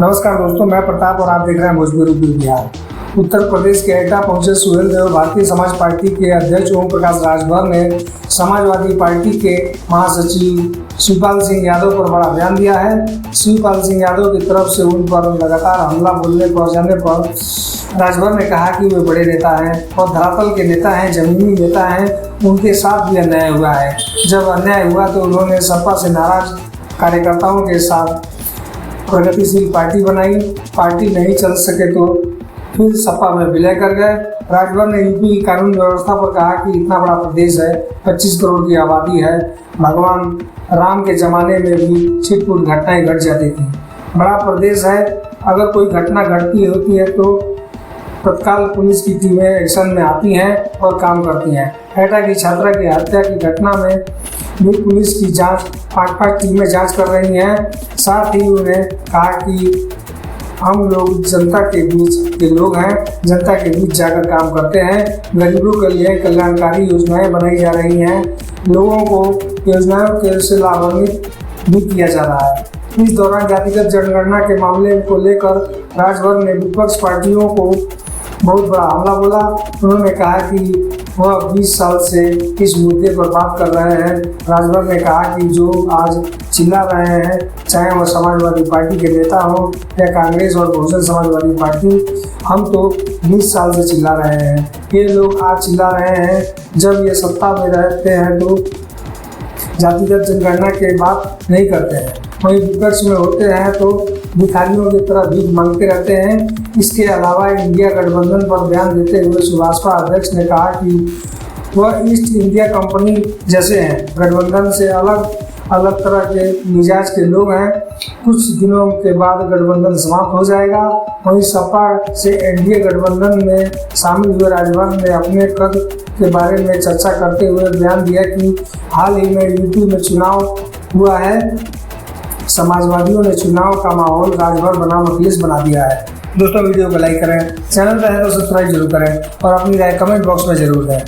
नमस्कार दोस्तों, मैं प्रताप और आप देख रहे हैं भोजपुरी बिहार। उत्तर प्रदेश के एटा पहुंचे सुहेल देव भारतीय समाज पार्टी के अध्यक्ष ओम प्रकाश राजभर ने समाजवादी पार्टी के महासचिव शिवपाल सिंह यादव पर बड़ा बयान दिया है। शिवपाल सिंह यादव की तरफ से उन पर लगातार हमला पहुंचाने पर राजभर ने कहा कि वे बड़े नेता हैं और धरातल के नेता हैं, जमीनी नेता हैं, उनके साथ भी अन्याय हुआ है। जब अन्याय हुआ तो उन्होंने सपा से नाराज कार्यकर्ताओं के साथ प्रगतिशील पार्टी बनाई। पार्टी नहीं चल सके तो फिर सपा में विलय कर गए। राजभर ने यूपी की कानून व्यवस्था पर कहा कि इतना बड़ा प्रदेश है, 25 करोड़ की आबादी है, भगवान राम के ज़माने में भी छिटपुट घटनाएं घट जाती थी। बड़ा प्रदेश है, अगर कोई घटना घटती होती है तो तत्काल पुलिस की टीमें एक्शन में आती हैं और काम करती हैं। एटा की छात्रा की हत्या की घटना में भी पुलिस की जांच 5 टीमें जांच कर रही हैं। साथ ही उन्हें कहा कि हम लोग जनता के बीच के लोग हैं, जनता के बीच जाकर काम करते हैं। गरीबों के लिए कल्याणकारी योजनाएं बनाई जा रही हैं, लोगों को योजनाओं के से लाभान्वित भी किया जा रहा है। इस दौरान जातिगत जनगणना के मामले को लेकर राजभर ने विपक्ष पार्टियों को बहुत बड़ा हमला बोला। उन्होंने कहा कि वह 20 साल से इस मुद्दे पर बात कर रहे हैं। राजभर ने कहा कि जो आज चिल्ला रहे हैं, चाहे वह समाजवादी पार्टी के नेता हो या कांग्रेस और बहुजन समाजवादी पार्टी, हम तो 20 साल से चिल्ला रहे हैं। ये लोग आज चिल्ला रहे हैं, जब ये सत्ता में रहते हैं तो जातिगत जनगणना की बात नहीं करते हैं, वहीं विपक्ष में होते हैं तो भिखारियों की तरह भीख मांगते रहते हैं। इसके अलावा इंडिया गठबंधन पर बयान देते हुए सुभाषपा अध्यक्ष ने कहा कि वह ईस्ट इंडिया कंपनी जैसे हैं, गठबंधन से अलग तरह के मिजाज के लोग हैं। कुछ दिनों के बाद गठबंधन समाप्त हो जाएगा। वहीं सपा से एनडीए गठबंधन में शामिल हुए राजभर ने अपने कद के बारे में चर्चा करते हुए बयान दिया कि हाल ही में यूपी में चुनाव हुआ है, समाजवादियों ने चुनाव का माहौल राजभर बनाम अखिलेश बना दिया है। दोस्तों, वीडियो को लाइक करें, चैनल पर है तो सब्सक्राइब जरूर करें और अपनी राय कमेंट बॉक्स में जरूर दें।